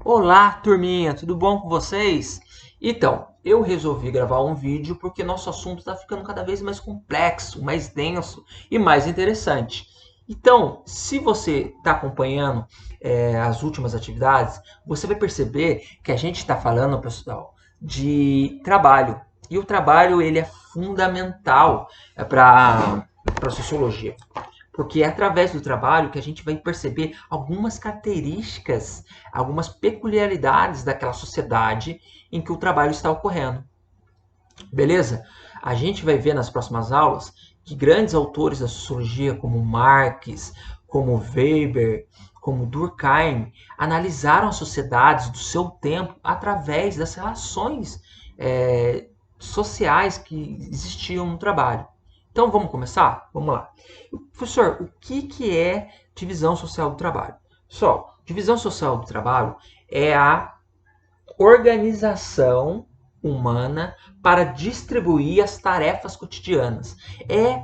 Olá, turminha, tudo bom com vocês? Então, eu resolvi gravar um vídeo porque nosso assunto está ficando cada vez mais complexo, mais denso e mais interessante. Então, se você está acompanhando as últimas atividades, você vai perceber que a gente está falando, pessoal, de trabalho. E o trabalho ele é fundamental para a sociologia. Porque é através do trabalho que a gente vai perceber algumas características, algumas peculiaridades daquela sociedade em que o trabalho está ocorrendo. Beleza? A gente vai ver nas próximas aulas que grandes autores da sociologia, como Marx, como Weber, como Durkheim, analisaram as sociedades do seu tempo através das relações sociais que existiam no trabalho. Então vamos começar? Vamos lá. Professor, o que é divisão social do trabalho? Só, divisão social do trabalho é a organização humana para distribuir as tarefas cotidianas. É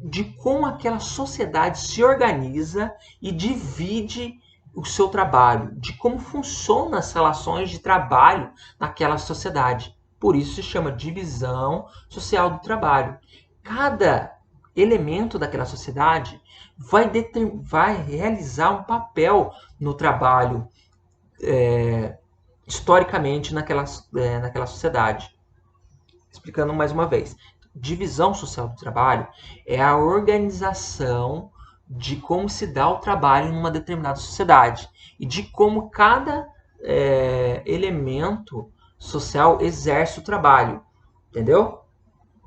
de como aquela sociedade se organiza e divide o seu trabalho, de como funcionam as relações de trabalho naquela sociedade. Por isso se chama divisão social do trabalho. Cada elemento daquela sociedade vai realizar um papel no trabalho historicamente naquela sociedade. Explicando mais uma vez, divisão social do trabalho é a organização de como se dá o trabalho numa determinada sociedade e de como cada elemento social exerce o trabalho. Entendeu?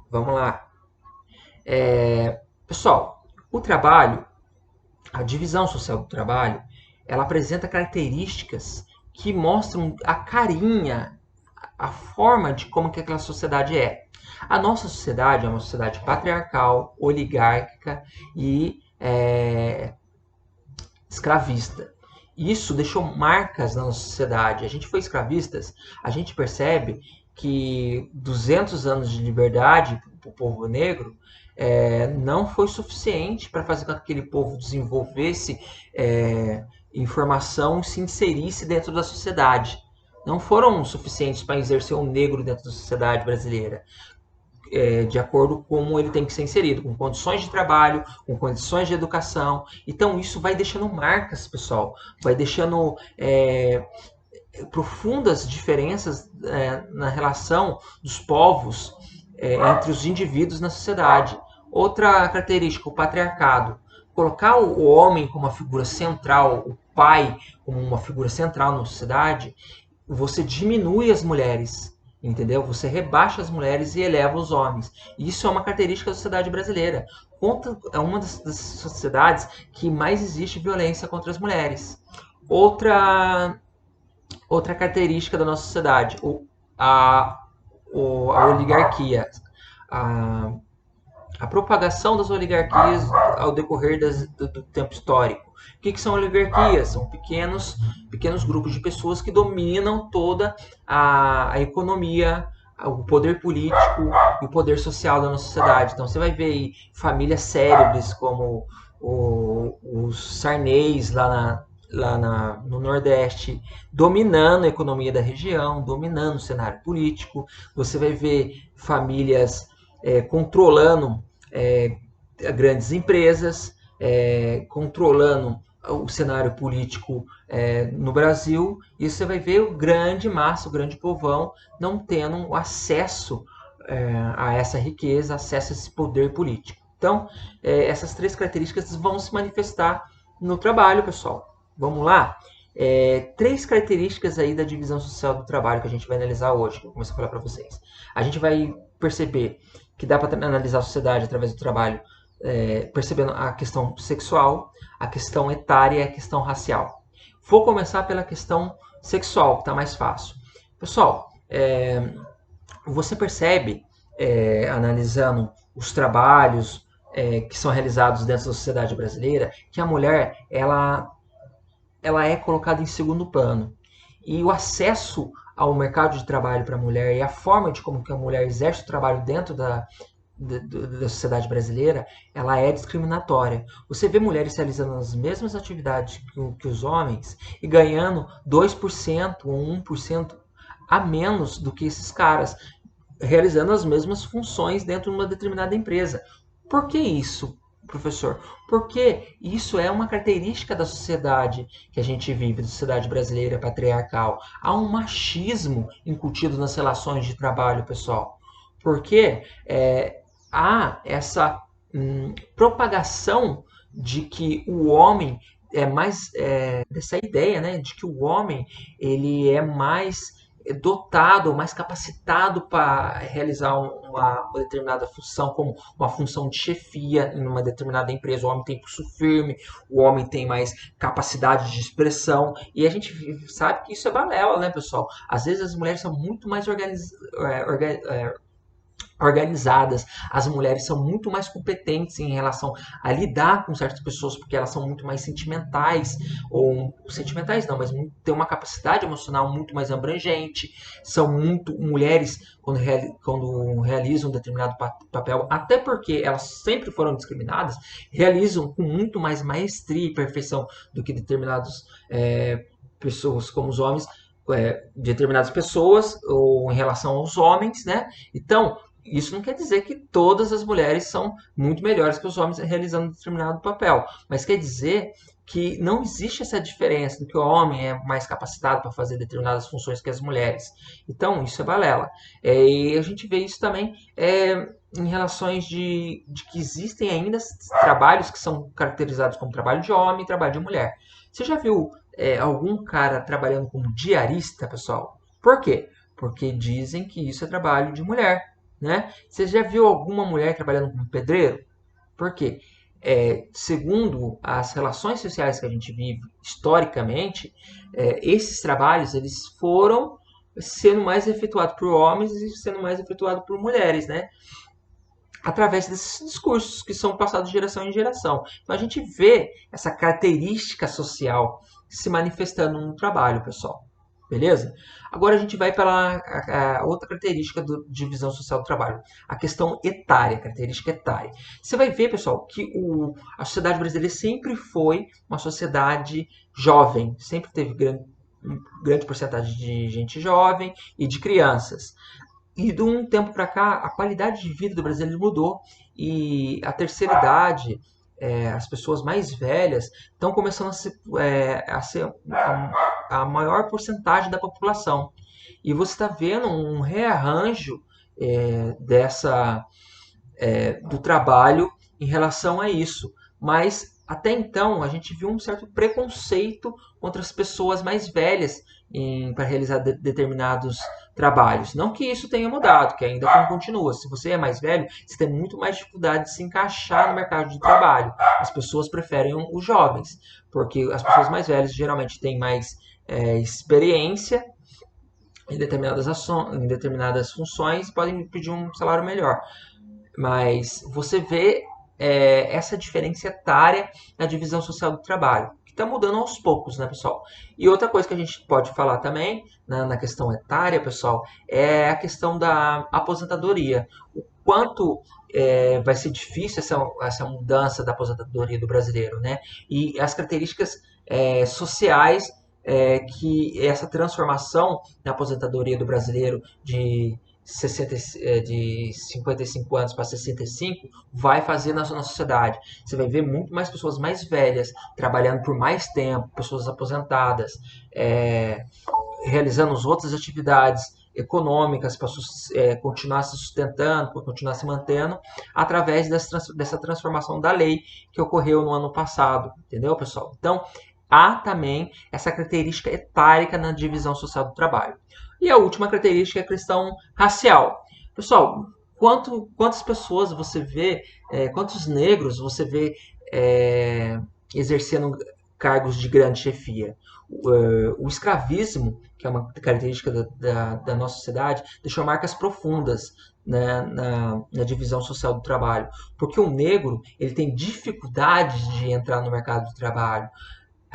Vamos lá. Pessoal, o trabalho, a divisão social do trabalho, ela apresenta características que mostram a carinha, a forma de como que aquela sociedade é. A nossa sociedade é uma sociedade patriarcal, oligárquica e escravista. Isso deixou marcas na nossa sociedade. A gente foi escravistas, a gente percebe que 200 anos de liberdade para o povo negro não foi suficiente para fazer com que aquele povo desenvolvesse informação e se inserisse dentro da sociedade. Não foram suficientes para exercer um negro dentro da sociedade brasileira de acordo com como ele tem que ser inserido, com condições de trabalho, com condições de educação. Então isso vai deixando marcas, pessoal, vai deixando profundas diferenças na relação dos povos entre os indivíduos na sociedade. Outra característica, o patriarcado. Colocar o homem como uma figura central, o pai como uma figura central na sociedade, você diminui as mulheres, entendeu? Você rebaixa as mulheres e eleva os homens. Isso é uma característica da sociedade brasileira. É uma das sociedades que mais existe violência contra as mulheres. Outra característica da nossa sociedade, a, a oligarquia. A, a propagação das oligarquias ao decorrer do tempo histórico. O que são oligarquias? São pequenos grupos de pessoas que dominam toda a economia, o poder político e o poder social da nossa sociedade. Então você vai ver aí famílias célebres como os Sarneys no Nordeste, dominando a economia da região, dominando o cenário político. Você vai ver famílias controlando grandes empresas, controlando o cenário político no Brasil, e você vai ver o grande massa, o grande povão, não tendo acesso a essa riqueza, acesso a esse poder político. Então, essas três características vão se manifestar no trabalho, pessoal. Vamos lá? Três características aí da divisão social do trabalho que a gente vai analisar hoje, que eu comecei a falar para vocês. A gente vai perceber que dá para analisar a sociedade através do trabalho, percebendo a questão sexual, a questão etária e a questão racial. Vou começar pela questão sexual, que está mais fácil. Pessoal, você percebe, analisando os trabalhos que são realizados dentro da sociedade brasileira, que a mulher ela é colocada em segundo plano. E o acesso ao mercado de trabalho para a mulher e a forma de como que a mulher exerce o trabalho dentro da sociedade brasileira, ela é discriminatória. Você vê mulheres realizando as mesmas atividades que os homens e ganhando 2% ou 1% a menos do que esses caras, realizando as mesmas funções dentro de uma determinada empresa. Por que isso, professor? Porque isso é uma característica da sociedade que a gente vive, da sociedade brasileira patriarcal. Há um machismo incutido nas relações de trabalho, pessoal. Porque há essa propagação de que o homem é mais dessa ideia, né, de que o homem ele é mais dotado, mais capacitado para realizar uma determinada função, como uma função de chefia em uma determinada empresa. O homem tem pulso firme, o homem tem mais capacidade de expressão, e a gente sabe que isso é balela, né, pessoal? Às vezes as mulheres são muito mais organizadas, as mulheres são muito mais competentes em relação a lidar com certas pessoas, porque elas são muito mais sentimentais, ou sentimentais não, mas têm uma capacidade emocional muito mais abrangente, são muito mulheres quando realizam um determinado papel, até porque elas sempre foram discriminadas, realizam com muito mais maestria e perfeição do que determinadas pessoas como os homens, determinadas pessoas, ou em relação aos homens, né? Então, isso não quer dizer que todas as mulheres são muito melhores que os homens realizando determinado papel, mas quer dizer que não existe essa diferença de que o homem é mais capacitado para fazer determinadas funções que as mulheres. Então, isso é balela. E a gente vê isso também em relações de que existem ainda trabalhos que são caracterizados como trabalho de homem e trabalho de mulher. Você já viu algum cara trabalhando como diarista, pessoal? Por quê? Porque dizem que isso é trabalho de mulher. Né? Você já viu alguma mulher trabalhando como pedreiro? Por quê? Segundo as relações sociais que a gente vive historicamente, esses trabalhos eles foram sendo mais efetuados por homens e sendo mais efetuados por mulheres, né? Através desses discursos que são passados de geração em geração. Então a gente vê essa característica social se manifestando no trabalho, pessoal. Beleza? Agora a gente vai para a outra característica da divisão social do trabalho, a questão etária, característica etária. Você vai ver, pessoal, que a sociedade brasileira sempre foi uma sociedade jovem, sempre teve grande porcentagem de gente jovem e de crianças. E de um tempo para cá, a qualidade de vida do brasileiro mudou e a terceira idade, as pessoas mais velhas, estão começando a ser a maior porcentagem da população. E você está vendo um rearranjo do trabalho em relação a isso. Mas até então a gente viu um certo preconceito contra as pessoas mais velhas para realizar determinados trabalhos. Não que isso tenha mudado, que ainda continua. Se você é mais velho, você tem muito mais dificuldade de se encaixar no mercado de trabalho. As pessoas preferem os jovens, porque as pessoas mais velhas geralmente têm mais experiência em determinadas funções e podem pedir um salário melhor. Mas você vê essa diferença etária na divisão social do trabalho, que está mudando aos poucos, né, pessoal? E outra coisa que a gente pode falar também, né, na questão etária, pessoal, é a questão da aposentadoria. O quanto vai ser difícil essa mudança da aposentadoria do brasileiro, né? E as características sociais que essa transformação na aposentadoria do brasileiro de 55 anos para 65 vai fazer na sociedade. Você vai ver muito mais pessoas mais velhas trabalhando por mais tempo, pessoas aposentadas, realizando as outras atividades econômicas para continuar se sustentando, para continuar se mantendo, através dessa transformação da lei que ocorreu no ano passado. Entendeu, pessoal? Então, há também essa característica etárica na divisão social do trabalho. E a última característica é a questão racial. Pessoal, quantas pessoas você vê, quantos negros você vê exercendo cargos de grande chefia? O escravismo, que é uma característica da nossa sociedade, deixou marcas profundas, né, na divisão social do trabalho. Porque o negro ele tem dificuldade de entrar no mercado do trabalho.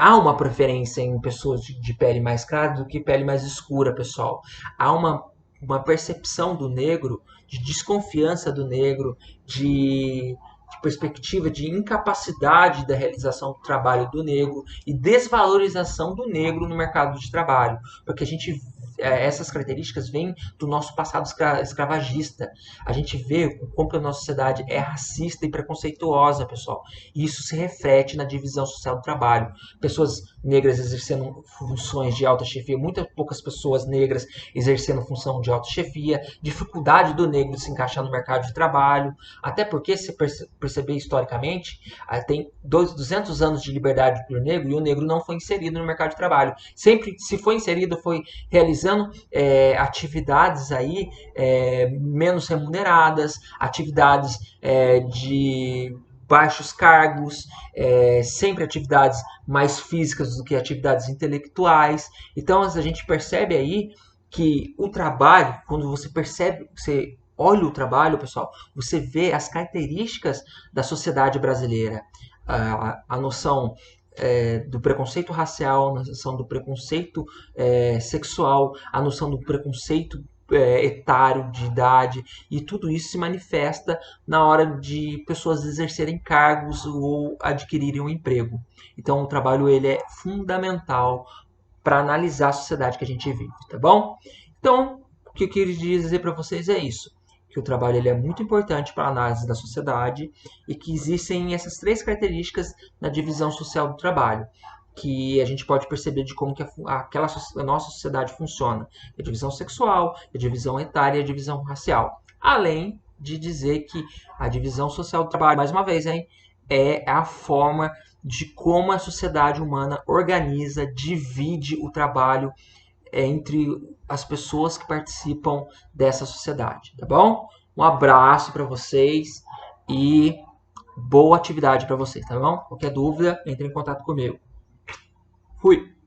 Há uma preferência em pessoas de pele mais clara do que pele mais escura, pessoal. Há uma uma percepção do negro, de desconfiança do negro, de perspectiva de incapacidade da realização do trabalho do negro e desvalorização do negro no mercado de trabalho, porque a gente essas características vêm do nosso passado escravagista. A gente vê como que a nossa sociedade é racista e preconceituosa, pessoal. E isso se reflete na divisão social do trabalho. Pessoas negras exercendo funções de alta chefia, muitas poucas pessoas negras exercendo função de alta chefia, dificuldade do negro de se encaixar no mercado de trabalho, até porque, se perceber historicamente, tem 200 anos de liberdade para o negro e o negro não foi inserido no mercado de trabalho. Sempre, se foi inserido, foi realizando atividades aí menos remuneradas, atividades de baixos cargos, sempre atividades mais físicas do que atividades intelectuais. Então a gente percebe aí que o trabalho, quando você percebe, você olha o trabalho, pessoal, você vê as características da sociedade brasileira, a noção do preconceito racial, a noção do preconceito sexual, a noção do preconceito etário, de idade, e tudo isso se manifesta na hora de pessoas exercerem cargos ou adquirirem um emprego. Então o trabalho ele é fundamental para analisar a sociedade que a gente vive, tá bom? Então, o que eu queria dizer para vocês é isso, que o trabalho ele é muito importante para a análise da sociedade e que existem essas três características na divisão social do trabalho, que a gente pode perceber de como que a nossa sociedade funciona. A divisão sexual, a divisão etária e a divisão racial. Além de dizer que a divisão social do trabalho, mais uma vez, é a forma de como a sociedade humana organiza, divide o trabalho entre as pessoas que participam dessa sociedade, tá bom? Um abraço para vocês e boa atividade para vocês, tá bom? Qualquer dúvida, entre em contato comigo. Fui!